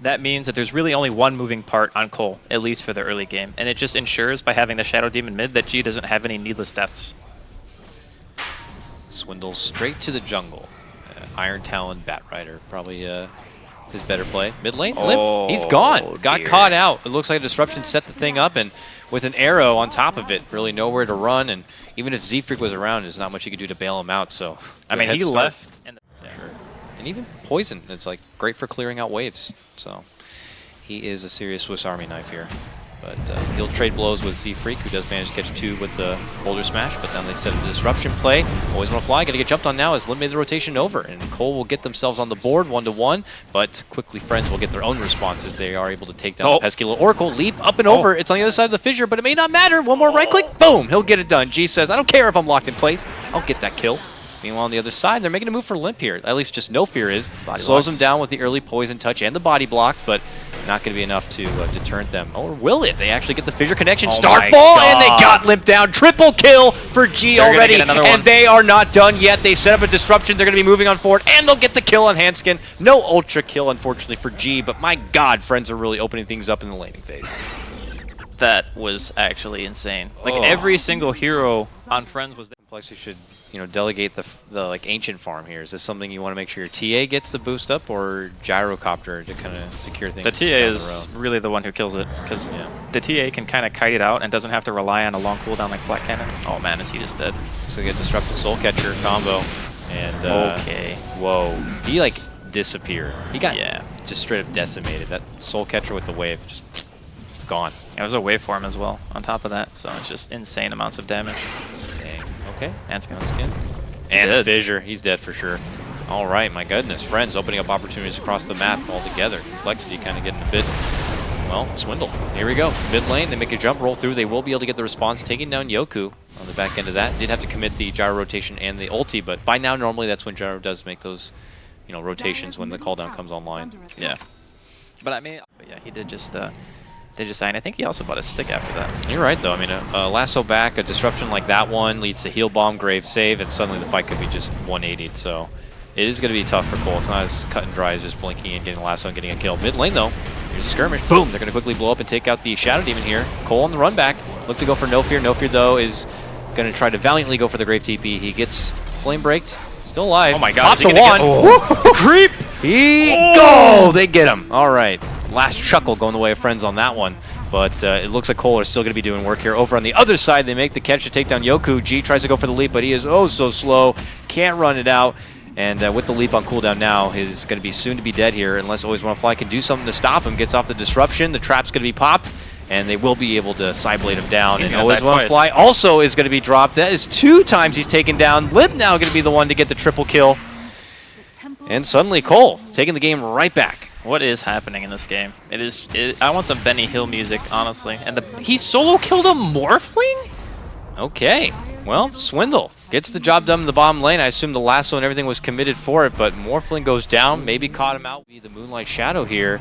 that means that there's really only one moving part on Cole, at least for the early game. And it just ensures by having the Shadow Demon mid that G doesn't have any needless deaths. Swindle straight to the jungle. Iron Talon, Bat Rider, probably his better play. Mid lane, Limp, he's gone. Got caught out. It looks like a disruption set the thing up, and with an arrow on top of it, really nowhere to run. And even if Z-Freak was around, there's not much you could do to bail him out. So I mean, he left. And sure. And even Poison, it's like great for clearing out waves. So he is a serious Swiss Army knife here. But he'll trade blows with Z-Freak, who does manage to catch 2 with the Boulder Smash, but then they set up the disruption play. Always want to fly, got to get jumped on now as Lim made the rotation over, and Cole will get themselves on the board 1-1, but quickly Friends will get their own responses. They are able to take down the pesky little Oracle, leap up and over. It's on the other side of the fissure, but it may not matter. One more right click, boom, he'll get it done. G says, I don't care if I'm locked in place, I'll get that kill. Meanwhile, on the other side, they're making a move for Limp here. At least just No Fear is. Slows him down with the early poison touch and the body blocks, but not going to be enough to deterrent them. Or will it? They actually get the fissure connection. Starfall, and they got Limp down. Triple kill for G already, and they are not done yet. They set up a disruption. They're going to be moving on forward, and they'll get the kill on Handskin. No ultra kill, unfortunately, for G, but my God, Friends are really opening things up in the laning phase. That was actually insane. Like, every single hero on Friends was there. compLexity should, delegate the like ancient farm here. Is this something you want to make sure your TA gets the boost up, or Gyrocopter to kind of secure things? The TA is really the one who kills it, because the TA can kind of kite it out and doesn't have to rely on a long cooldown like Flat Cannon. Oh man, is he just dead? So they get Disrupted Soul Catcher combo, and okay, whoa, he like disappeared. He got just straight up decimated. That Soul Catcher with the wave just gone. It was a waveform as well on top of that, so it's just insane amounts of damage. Dang. Okay. Handskin. And the Fissure. He's dead for sure. All right, my goodness. Friends opening up opportunities across the map altogether. compLexity kind of getting a bit, well, Swindle. Here we go. Mid lane, they make a jump roll through. They will be able to get the response, taking down Yoku on the back end of that. Did have to commit the gyro rotation and the ulti, but by now, normally that's when gyro does make those, rotations when the cooldown comes online. Yeah. But I mean, yeah, he did just sign. I think he also bought a stick after that. You're right, though. I mean, a lasso back, a disruption like that one leads to heal bomb, grave save, and suddenly the fight could be just 180'd. So it is going to be tough for Cole. It's not as cut and dry as just blinking and getting a lasso and getting a kill. Mid lane, though, here's a skirmish. Boom! They're going to quickly blow up and take out the Shadow Demon here. Cole on the run back. Look to go for No Fear. No Fear, though, is going to try to valiantly go for the Grave TP. He gets flame braked. Still alive. Oh my God! Pops a one. Creep. They get him. All right. Last chuckle going the way of Friends on that one. But it looks like Cole is still going to be doing work here. Over on the other side, they make the catch to take down Yoku. G tries to go for the leap, but he is so slow. Can't run it out. And with the leap on cooldown now, he's going to be soon to be dead here. Unless Always Wanna Fly can do something to stop him. Gets off the disruption. The trap's going to be popped. And they will be able to side blade him down. And Always Wanna Fly also is going to be dropped. That is 2 times he's taken down. Lib now going to be the one to get the triple kill. And suddenly Cole is taking the game right back. What is happening in this game? I want some Benny Hill music, honestly. And he solo killed a Morphling? Okay. Well, Swindle gets the job done in the bottom lane. I assume the lasso and everything was committed for it, but Morphling goes down. Maybe caught him out. The Moonlight Shadow here.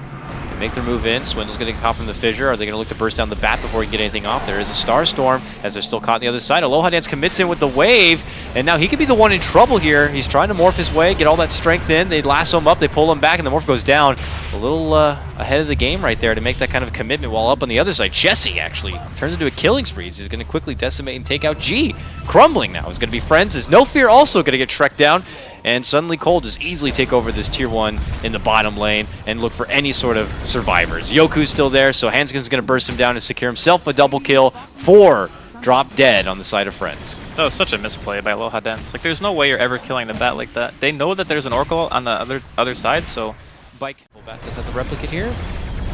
They make their move in. Swindle's going to get caught from the fissure. Are they going to look to burst down the bat before he can get anything off? There is a Starstorm as they're still caught on the other side. Aloha Dance commits in with the wave, and now he could be the one in trouble here. He's trying to morph his way, get all that strength in. They lasso him up, they pull him back, and the morph goes down. A little ahead of the game right there to make that kind of commitment, while up on the other side, Jesse actually turns into a killing spree. He's going to quickly decimate and take out G. Crumbling now is going to be Friends. Is No Fear also going to get Shrek down. And suddenly Cole just easily take over this tier 1 in the bottom lane and look for any sort of survivors. Yoku's still there, so Handskin's going to burst him down and secure himself a double kill. 4 drop dead on the side of Friends. That was such a misplay by Aloha Dance. Like, there's no way you're ever killing the bat like that. They know that there's an Oracle on the other side, so... Bat does have the replicate here,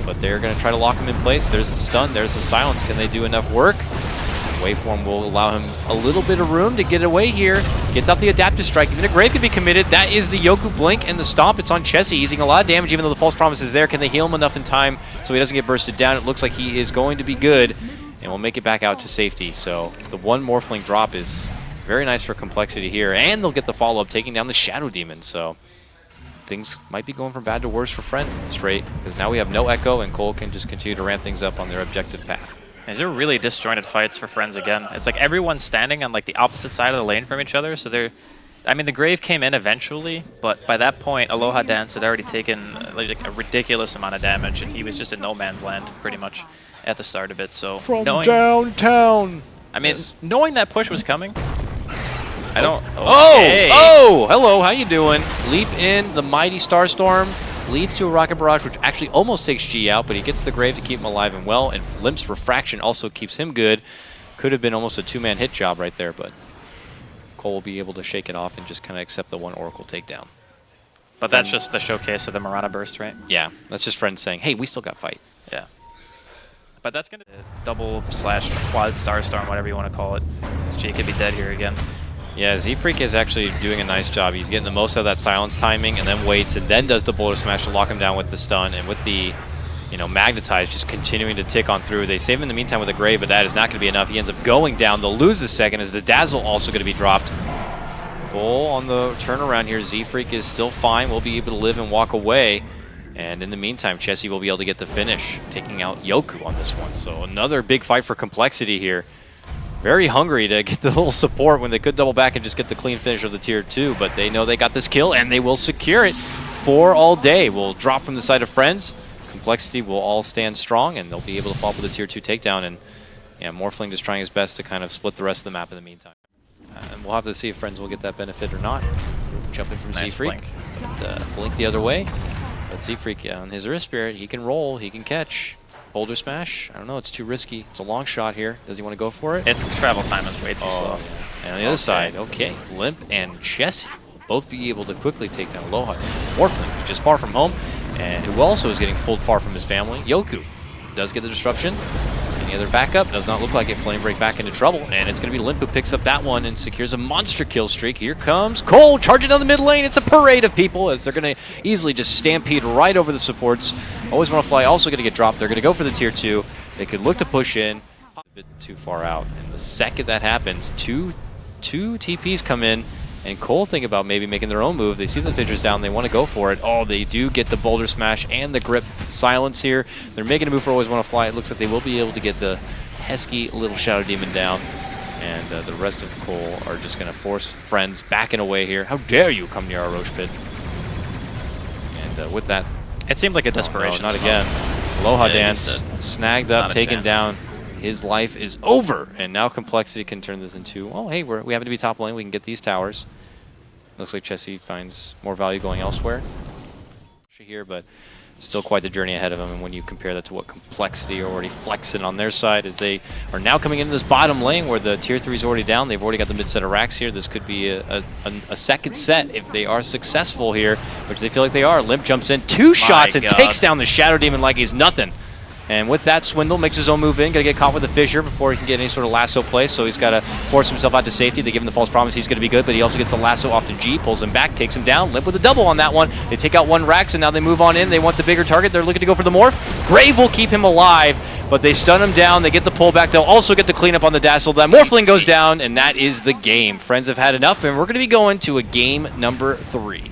but they're going to try to lock him in place. There's the stun, there's the silence. Can they do enough work? Waveform will allow him a little bit of room to get away here. Gets off the adaptive strike. Even a grave could be committed. That is the Yoku blink and the stomp. It's on Chessie, using a lot of damage even though the false promise is there. Can they heal him enough in time so he doesn't get bursted down? It looks like he is going to be good and will make it back out to safety. So the one Morphling drop is very nice for compLexity here, and they'll get the follow-up taking down the Shadow Demon. So things might be going from bad to worse for Friends at this rate, because now we have no Echo and Cole can just continue to ramp things up on their objective path. These are really disjointed fights for Friends again. It's like everyone's standing on like the opposite side of the lane from each other, so they're I mean, the Grave came in eventually, but by that point, Aloha Dance had already taken like a ridiculous amount of damage, and he was just in no man's land pretty much at the start of it. So From knowing, downtown. I mean, Yes. knowing that push was coming, I don't. Oh, hello, how you doing? Leap in, the mighty Starstorm leads to a Rocket Barrage, which actually almost takes G out, but he gets the Grave to keep him alive and well, and Limp's Refraction also keeps him good. Could have been almost a two-man hit job right there, but Cole will be able to shake it off and just kind of accept the one Oracle takedown. But that's just the showcase of the Marana Burst, right? Yeah, that's just friends saying, hey, we still got fight. Yeah. But that's going to double/quad Starstorm, whatever you want to call it. This G could be dead here again. Yeah, Z-Freak is actually doing a nice job. He's getting the most out of that silence timing and then waits and then does the Boulder Smash to lock him down with the stun. And with the, Magnetize just continuing to tick on through. They save him in the meantime with a Grave, but that is not going to be enough. He ends up going down. They'll lose the second as the Dazzle also going to be dropped. Bull on the turnaround here. Z-Freak is still fine. Will be able to live and walk away. And in the meantime, Chessie will be able to get the finish, taking out Yoku on this one. So another big fight for complexity here. Very hungry to get the little support when they could double back and just get the clean finish of the tier 2, but they know they got this kill and they will secure it for all day. Will drop from the side of Friends. Complexity will all stand strong and they'll be able to fall with the tier 2 takedown. And yeah, Morphling just trying his best to kind of split the rest of the map in the meantime. And we'll have to see if Friends will get that benefit or not. Jumping from Nice Z-Freak. Blink the other way. But Z-Freak on his Wrist Spirit, he can roll, he can catch. Boulder Smash, I don't know, it's too risky. It's a long shot here. Does he want to go for it? Its travel time is way too slow. And on the other side, okay, Limp and Chessie will both be able to quickly take down Aloha. Morphling, which is far from home, and who also is getting pulled far from his family. Yoku does get the disruption. Any other backup? Does not look like it. Flame Break back into trouble, and it's going to be Limp who picks up that one and secures a monster kill streak. Here comes Cole charging down the mid lane. It's a parade of people as they're going to easily just stampede right over the supports. Always Want to Fly also going to get dropped. They're going to go for the tier 2. They could look to push in. A bit too far out, and the second that happens, two TPs come in, and Cole think about maybe making their own move. They see the Fissures down, they want to go for it. Oh, they do get the Boulder Smash and the Grip Silence here. They're making a move for Always Want to Fly. It looks like they will be able to get the pesky little Shadow Demon down. And the rest of Cole are just going to force Friends backing away here. How dare you come near our Roche Pit? And with that... It seemed like a desperation. No, not again. Aloha Dance snagged up, taken down. His life is over, and now Complexity can turn this into, oh, hey, we happen to be top lane. We can get these towers. Looks like Chessie finds more value going elsewhere here, but still quite the journey ahead of him. And when you compare that to what Complexity are already flexing on their side, as they are now coming into this bottom lane where the tier 3 is already down. They've already got the mid set of racks here. This could be a second set if they are successful here, which they feel like they are. Limp jumps in, two shots, and takes down the Shadow Demon like he's nothing. And with that, Swindle makes his own move in. Got to get caught with a fissure before he can get any sort of lasso play. So he's got to force himself out to safety. They give him the false promise he's going to be good, but he also gets the lasso off to G, pulls him back, takes him down. Limp with a double on that one. They take out one Rax, and now they move on in. They want the bigger target. They're looking to go for the Morph. Grave will keep him alive, but they stun him down. They get the pullback. They'll also get the cleanup on the Dazzle. That Morphling goes down, and that is the game. Friends have had enough, and we're going to be going to a game number 3.